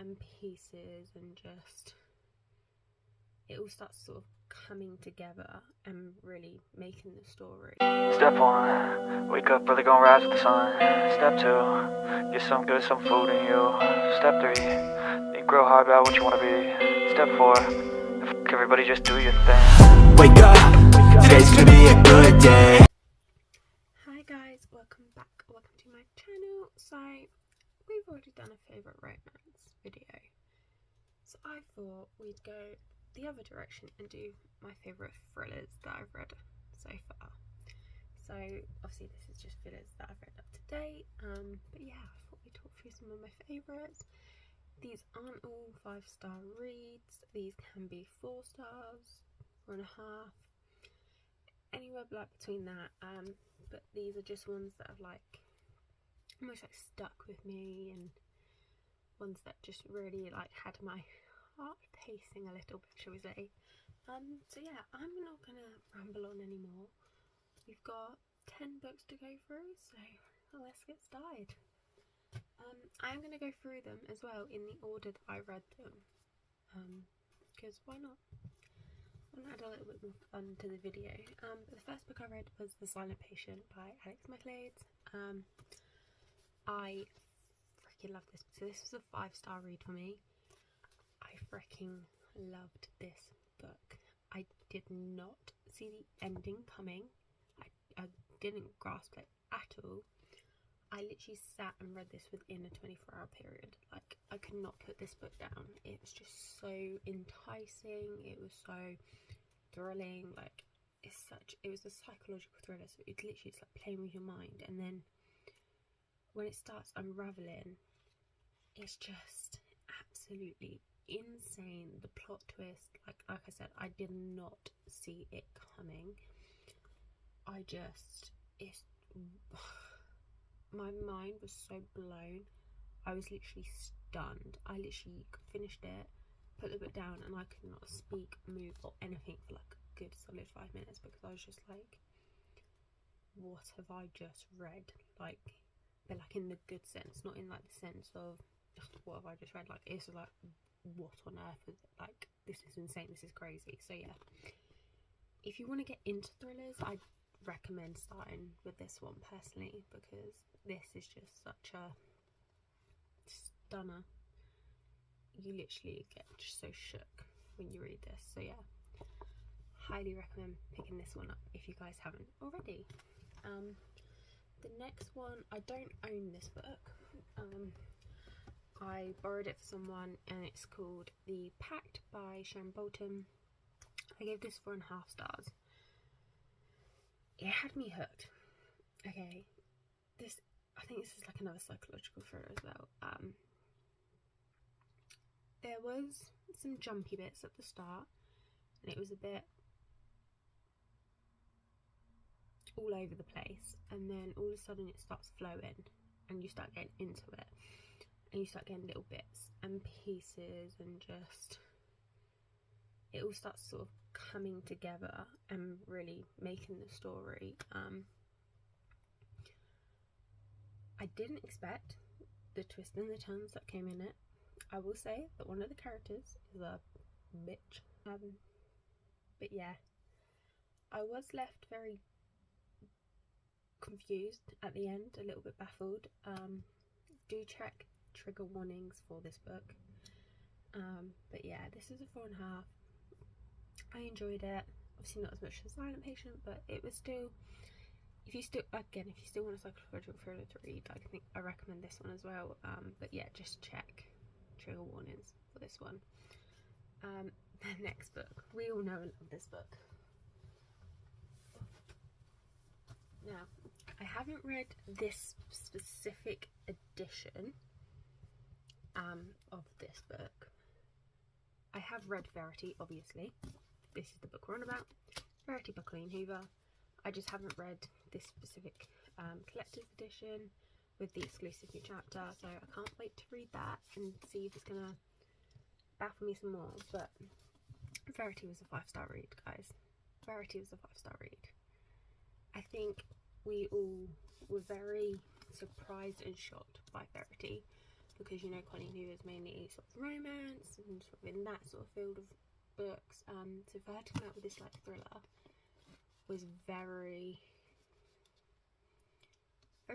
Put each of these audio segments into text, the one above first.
and pieces, and just it all starts sort of coming together and really making the story. Step 1, wake up early, gonna rise with the sun. Step 2, get some food in you. Step 3, think real hard about what you wanna be. Step 4, fuck everybody, just do your thing. Wake up, today's gonna be a good day. Hi guys, welcome back, welcome to my channel. So we've already done a favourite romance video, so I thought we'd go the other direction and do my favourite thrillers that I've read so far. So obviously this is just thrillers that I've read up to date, but yeah, I thought we'd talk through some of my favourites. These aren't all 5-star reads, these can be 4 stars, 4.5, anywhere like between that, but these are just ones that have like almost like stuck with me, and ones that just really like had my heart pacing a little bit, shall we say. So yeah, I'm not gonna ramble on anymore. We've got 10 books to go through, so let's get started. I'm gonna go through them as well in the order that I read them, because why not? I want to add a little bit more fun to the video. But the first book I read was The Silent Patient by Michaelides. I freaking love this. So this was a 5-star read for me. I freaking loved this book. I did not see the ending coming. I didn't grasp it at all. I literally sat and read this within a 24-hour period. Like, I could not put this book down. It was just so enticing. It was so thrilling. Like, it was a psychological thriller, so it's literally like playing with your mind. And then when it starts unraveling, it's just absolutely insane. The plot twist, like I said, I did not see it coming. My mind was so blown. I was literally stunned. I literally finished it, put the book down, and I could not speak, move, or anything for like a good solid 5 minutes, because I was just like, what have I just read? Like, but like in the good sense, not in like the sense of what have I just read. Like, it's like, what on earth is it? Like, this is insane, this is crazy. So yeah, if you want to get into thrillers, I'd recommend starting with this one personally, because this is just such a stunner. You literally get just so shook when you read this. So yeah, highly recommend picking this one up if you guys haven't already. The next one, I don't own this book. I borrowed it for someone, and it's called The Pact by Sharon Bolton. I gave this 4.5 stars. It had me hooked. Okay, I think this is like another psychological thriller as well. There was some jumpy bits at the start, and it was a bit all over the place, and then all of a sudden it starts flowing, and you start getting into it, and you start getting little bits and pieces, and just it all starts sort of coming together and really making the story. I didn't expect the twists and the turns that came in it. I will say that one of the characters is a bitch. But yeah, I was left very confused at the end, a little bit baffled. Do check trigger warnings for this book. But yeah, this is a 4.5. I enjoyed it. Obviously not as much as Silent Patient, but it was still, if you still want a psychological thriller to read, I recommend this one as well. But yeah, just check trigger warnings for this one. The next book, we all know and love this book. Now, I haven't read this specific edition of this book. I have read Verity, obviously. This is the book we're on about. Verity by Colleen Hoover. I just haven't read this specific collector's edition with the exclusive new chapter, so I can't wait to read that and see if it's gonna baffle me some more. But Verity was a 5-star read, guys. Verity was a 5-star read. I think we all were very surprised and shocked by Verity. because, you know, Colleen Hoover is mainly sort of romance and sort of in that sort of field of books. So for her to come out with this like thriller was very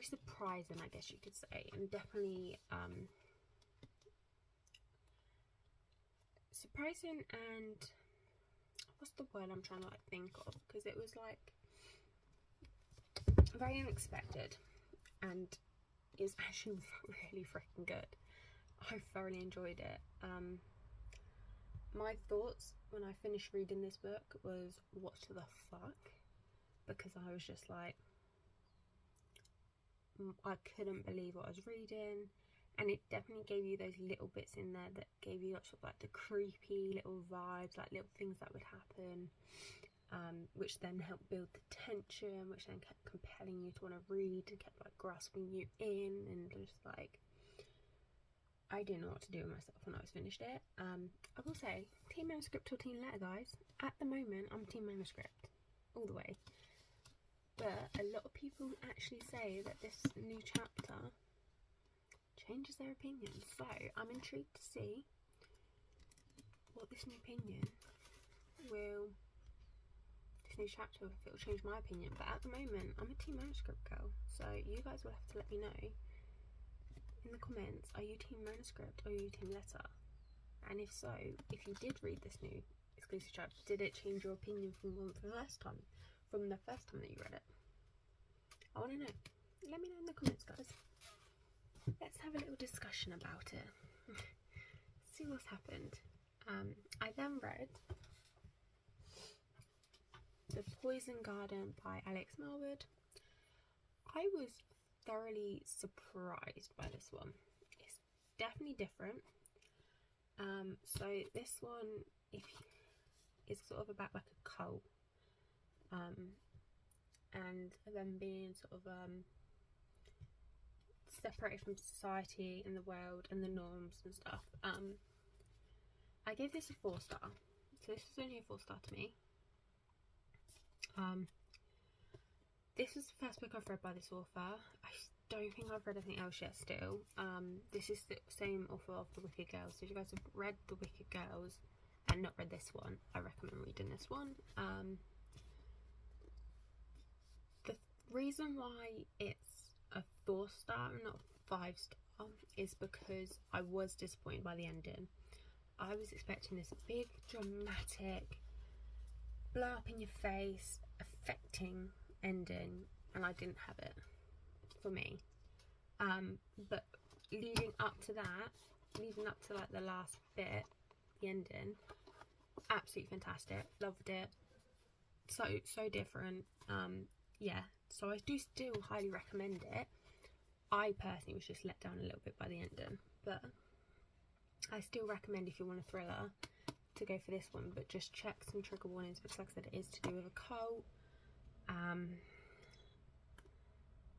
surprising, I guess you could say, and definitely surprising, and what's the word I'm trying to like think of, because it was like very unexpected, and it's actually really freaking good. I thoroughly enjoyed it. My thoughts when I finished reading this book was, what the fuck? Because I was just like, I couldn't believe what I was reading, and it definitely gave you those little bits in there that gave you lots of like the creepy little vibes, like little things that would happen, which then helped build the tension, which then kept compelling you to want to read and kept like grasping you in, and just like, I didn't know what to do with myself when I was finished it. I will say, team manuscript or team letter, guys. At the moment, I'm team manuscript all the way. But a lot of people actually say that this new chapter changes their opinion. So I'm intrigued to see what this new opinion will, this new chapter, if it will change my opinion. But at the moment, I'm a team manuscript girl. So you guys will have to let me know in the comments, are you team manuscript or are you team letter? And if so, if you did read this new exclusive chapter, did it change your opinion from the first time that you read it? I want to know. Let me know in the comments, guys. Let's have a little discussion about it. See what's happened. I then read The Poison Garden by Alex Marwood. I was thoroughly surprised by this one. It's definitely different. So this one, is sort of about like a cult, and them being sort of separated from society and the world and the norms and stuff. I gave this a 4-star, so this was only a 4-star to me. This is the first book I've read by this author. I don't think I've read anything else yet still. This is the same author of The Wicked Girls, so if you guys have read The Wicked Girls and not read this one, I recommend reading this one. The reason why it's a 4-star and not 5-star is because I was disappointed by the ending. I was expecting this big dramatic blow up in your face affecting ending, and I didn't have it for me. But leading up to like the last bit, the ending, absolutely fantastic. Loved it. So different. Yeah, so I do still highly recommend it. I personally was just let down a little bit by the ending, but I still recommend, if you want a thriller, to go for this one, but just check some trigger warnings, because like I said, it is to do with a cult.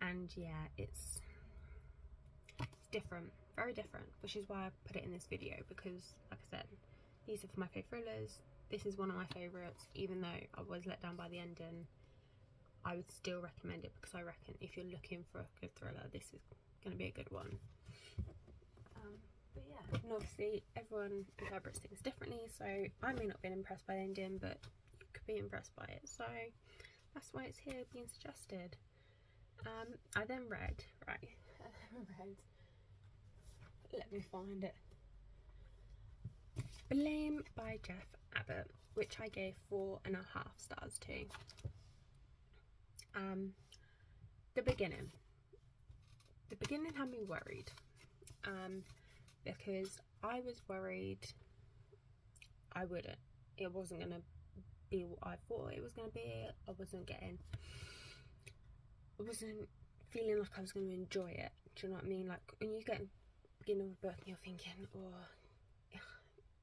And yeah, it's different, very different, which is why I put it in this video, because like I said, these are for my favourite thrillers. This is one of my favourites. Even though I was let down by the ending, I would still recommend it, because I reckon if you're looking for a good thriller, this is going to be a good one. But yeah, and obviously everyone interprets things differently, so I may not have been impressed by the ending, but you could be impressed by it, so that's why it's here being suggested. I then read, let me find it, Blame by Jeff Abbott, which I gave 4.5 stars to. The beginning had me worried, because I was worried it wasn't going to be what I thought it was going to be. I wasn't feeling like I was going to enjoy it. Do you know what I mean? Like when you get to the beginning of a book and you're thinking, oh,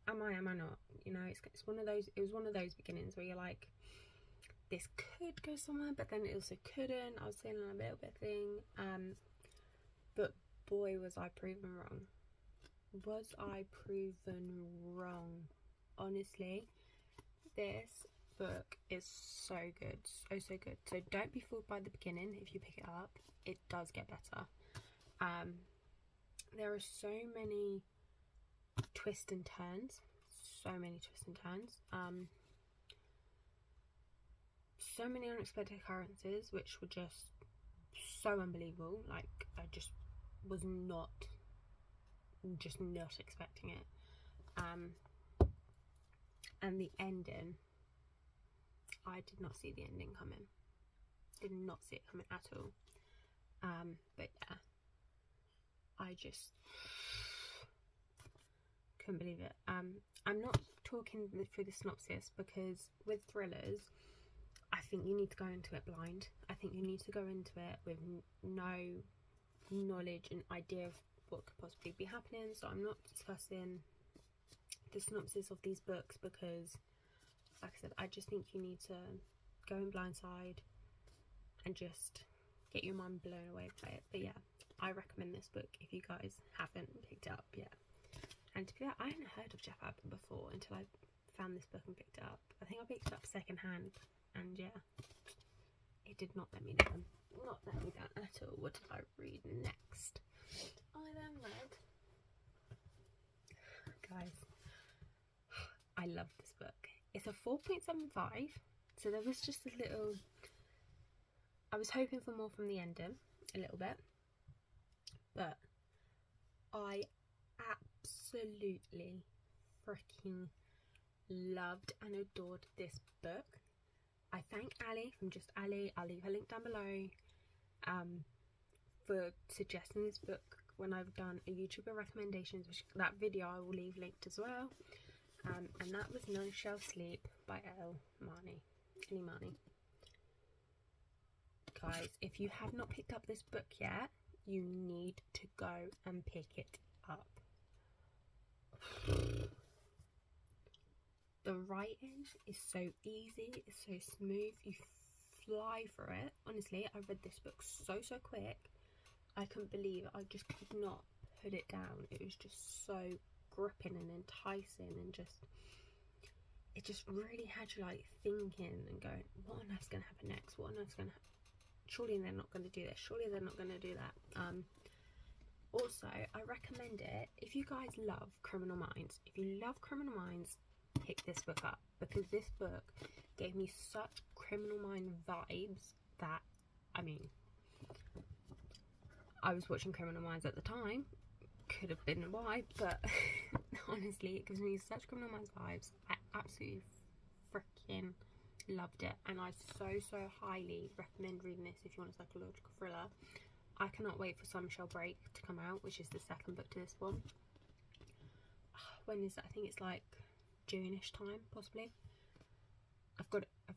am I not? You know, it's one of those, it was one of those beginnings where you're like, this could go somewhere, but then it also couldn't. I was feeling a little bit thing. But boy, was I proven wrong. Was I proven wrong? Honestly, this book is so good, so good. So don't be fooled by the beginning. If you pick it up, it does get better. There are so many twists and turns. So many unexpected occurrences which were just so unbelievable. Like, I just was not expecting it. And the ending, I did not see the ending coming. Did not see it coming at all. But yeah, I just couldn't believe it. I'm not talking through the synopsis because with thrillers, I think you need to go into it blind. I think you need to go into it with no knowledge and idea of what could possibly be happening. So I'm not discussing the synopsis of these books because, like I said, I just think you need to go in blindside and just get your mind blown away by it. But yeah, I recommend this book if you guys haven't picked it up yet. And to be honest, I hadn't heard of Jeff Abbott before until I found this book and picked it up. I think I picked it up second hand, and yeah, it did not let me down. Not let me down at all. What did I read next? I then read, guys, I love this book. It's a 4.75, so there was just a little, I was hoping for more from the ending, a little bit, but I absolutely freaking loved and adored this book. I thank Ali from Just Ali, I'll leave her link down below, for suggesting this book when I've done a YouTuber recommendations, which that video I will leave linked as well. And that was None Shall Sleep by Marney. Guys, if you have not picked up this book yet, you need to go and pick it up. The writing is so easy, it's so smooth, you fly through it. Honestly, I read this book so quick, I couldn't believe it. I just could not put it down. It was just so gripping and enticing, and it just really had you like thinking and going, what on earth's going to happen next? What on earth's going to happen? Surely they're not going to do this, surely they're not going to do that. Also, I recommend it if you guys love Criminal Minds. If you love Criminal Minds, pick this book up, because this book gave me such Criminal Mind vibes that, I mean, I was watching Criminal Minds at the time, could have been why, but honestly, it gives me such Criminal Minds vibes. I absolutely freaking loved it, and I so highly recommend reading this if you want a psychological thriller. I cannot wait for Some Shall Break to come out, which is the second book to this one. When is that? I think it's like June-ish time, possibly. I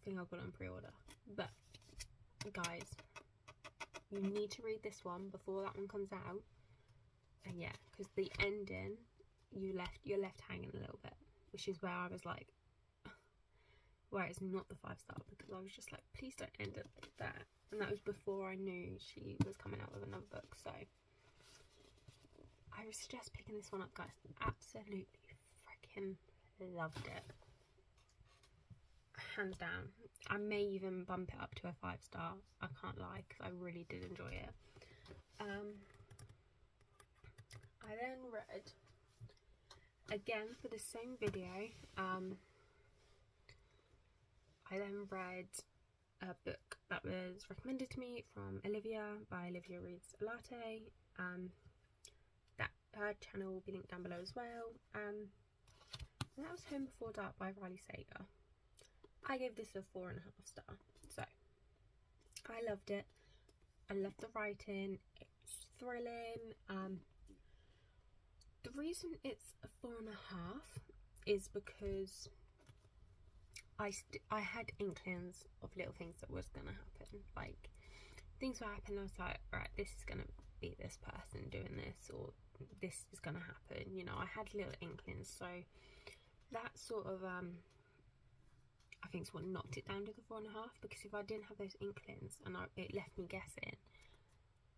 think I've got it on pre-order. But guys, you need to read this one before that one comes out. And yeah, because the ending, you're left hanging a little bit, which is where I was like, where it's not the 5-star, because I was just like, please don't end it like that. And that was before I knew she was coming out with another book, so I would suggest picking this one up, guys. Absolutely freaking loved it, hands down. I may even bump it up to a 5-star, I can't lie, because I really did enjoy it. I then read, again for the same video, I then read a book that was recommended to me from Olivia by Olivia Reads a Latte. That her channel will be linked down below as well. And that was Home Before Dark by Riley Sager. I gave this a 4.5 star. So I loved it. I loved the writing. It's thrilling. The reason it's a 4.5 is because I had inklings of little things that was gonna happen. Like, things were happening, I was like, right, this is gonna be this person doing this, or this is gonna happen, you know. I had little inklings, so that sort of I think is what knocked it down to the 4.5, because if I didn't have those inklings and it left me guessing,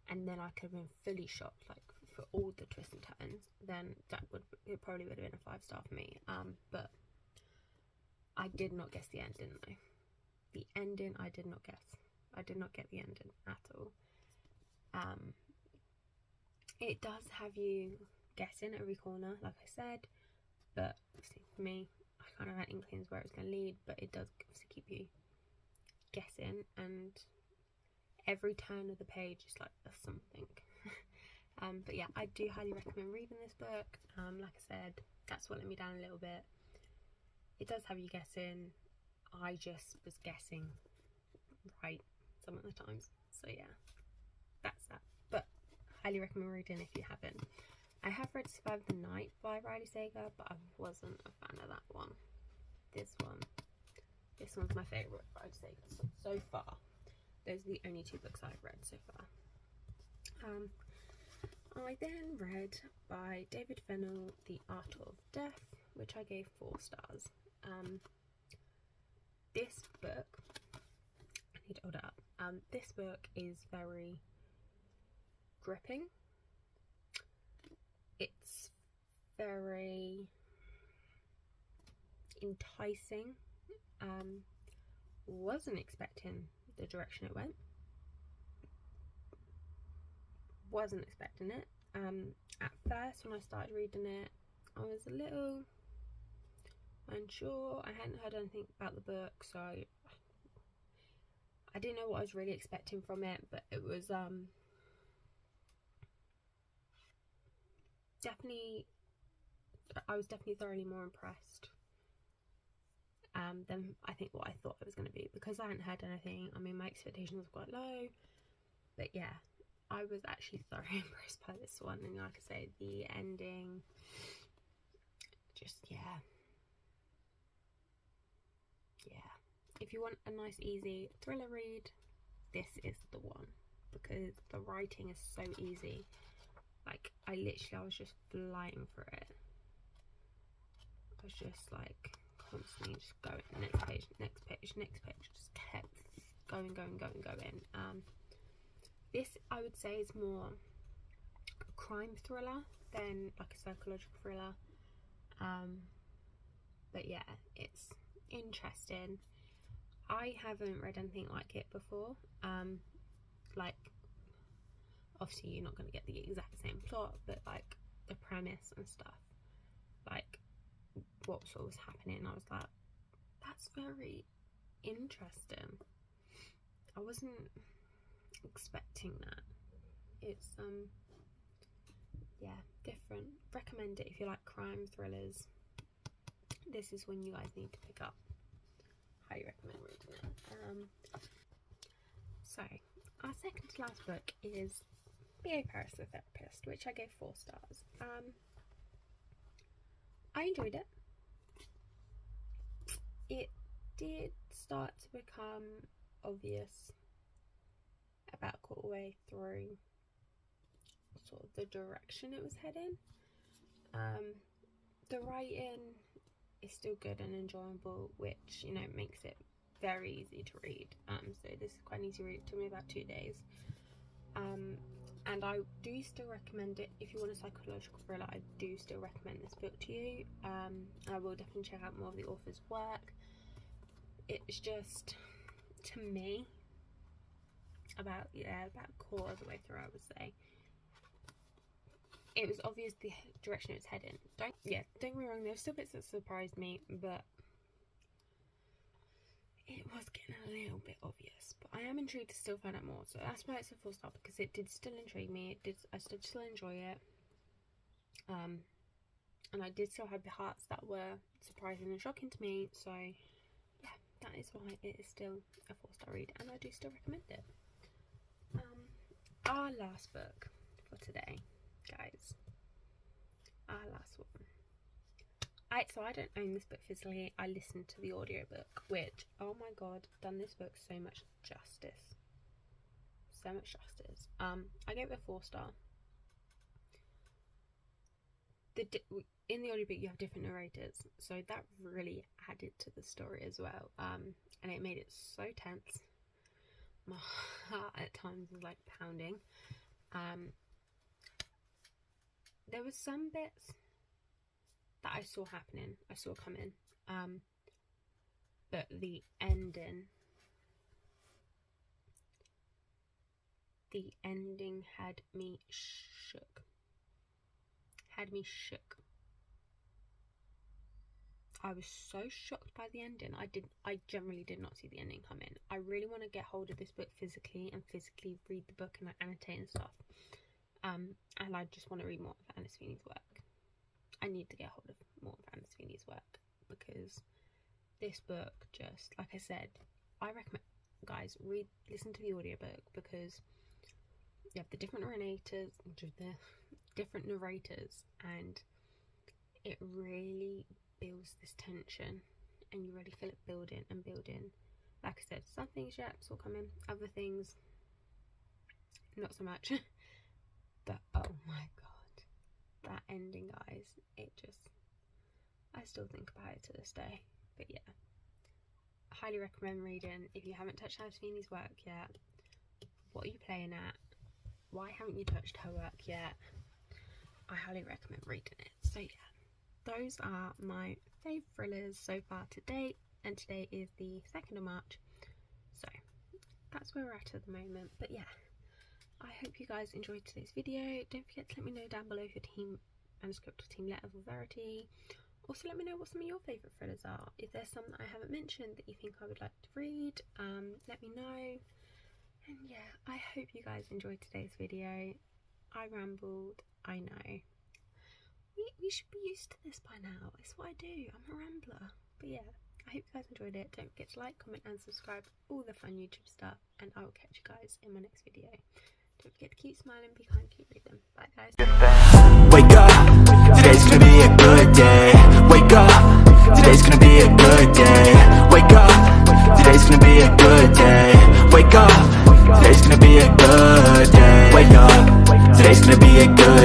and then I could have been fully shocked, like for all the twists and turns, then it probably would have been a 5-star for me. But I did not guess the ending though. The ending I did not guess. I did not get the ending at all. It does have you guessing every corner, like I said, but obviously for me, I kind of had inklings where it's going to lead, but it does obviously keep you guessing, and every turn of the page is like a something. But yeah, I do highly recommend reading this book. Like I said, that's what let me down a little bit. It does have you guessing. I just was guessing right some of the times, so yeah, that's that. But highly recommend reading if you haven't. I have read Survive the Night by Riley Sager, but I wasn't a fan of that one. This one's my favourite Riley Sager so far. Those are the only 2 books I've read so far. I then read by David Fennell, The Art of Death, which I gave 4 stars. This book, I need to hold it up. This book is very gripping. It's very enticing. Wasn't expecting the direction it went. Wasn't expecting it. At first, when I started reading it, I was a little unsure. I hadn't heard anything about the book, so I didn't know what I was really expecting from it, but it was I was definitely thoroughly more impressed than I think what I thought it was going to be, because I hadn't heard anything. I mean, my expectations were quite low, but yeah, I was actually thoroughly impressed by this one. And like I say, the ending, just yeah. If you want a nice easy thriller read, this is the one, because the writing is so easy. Like, I was just flying for it. I was just like constantly just going, next page, next page, next page, just kept going. This, I would say, is more a crime thriller than like a psychological thriller. But yeah, it's interesting. I haven't read anything like it before. Like, obviously you're not going to get the exact same plot, but like the premise and stuff, like what sort of was happening, I was like, that's very interesting. I wasn't expecting that. It's yeah, different. Recommend it if you like crime thrillers. This is one you guys need to pick up. Highly recommend reading it. So our second to last book is B.A Paris, the Therapist, which I gave 4 stars. I enjoyed it. It did start to become obvious about a quarter way through sort of the direction it was heading. The writing is still good and enjoyable, which, you know, makes it very easy to read. So this is quite an easy read. It took me about 2 days. And I do still recommend it if you want a psychological thriller. I do still recommend this book to you. I will definitely check out more of the author's work. It's just, to me, about a quarter of the way through, I would say, it was obvious the direction it was heading. Don't get me wrong, there were still bits that surprised me, but it was getting a little bit obvious. But I am intrigued to still find out more, so that's why it's a 4-star, because it did still intrigue me. I did still enjoy it, and I did still have the parts that were surprising and shocking to me. So yeah, that is why it is still a 4-star read, and I do still recommend it. Our last book for today, guys, our last one. So I don't own this book physically. I listened to the audiobook, which, oh my god, done this book so much justice. So much justice. I gave it a 4-star. In the audiobook you have different narrators, so that really added to the story as well. And it made it so tense. My heart at times was like pounding. There was some bits that I saw happening, I saw coming, but the ending the ending had me shook. I was so shocked by the ending. I generally did not see the ending come in. I really want to get hold of this book physically and physically read the book and like annotate and stuff. And I just want to read more of Anna Feeney's work. I need to get hold of more of Anna Feeney's work because this book, just like I said, I recommend guys listen to the audiobook because you have the different narrators, and it really builds this tension, and you really feel it building and building. Like I said, some things will come in, other things not so much. But oh my god, that ending, guys, I still think about it to this day. But yeah, I highly recommend reading. If you haven't touched Anna Feeney's work yet, what are you playing at? Why haven't you touched her work yet? I highly recommend reading it. So yeah, those are my fave thrillers so far to date, and today is the 2nd of March, so that's where we're at the moment. But yeah, I hope you guys enjoyed today's video. Don't forget to let me know down below if your team manuscript or team letter for Verity. Also, let me know what some of your favourite thrillers are. If there's some that I haven't mentioned that you think I would like to read, let me know. And yeah, I hope you guys enjoyed today's video. I rambled, I know. We should be used to this by now. It's what I do. I'm a rambler. But yeah, I hope you guys enjoyed it. Don't forget to like, comment and subscribe. All the fun YouTube stuff. And I will catch you guys in my next video. Don't forget to keep smiling, be kind, keep reading. Bye guys. Wake up, today's gonna be a good day. Wake up, today's gonna be a good day. Wake up, today's gonna be a good day. Wake up, today's gonna be a good day. Wake up, today's gonna be a good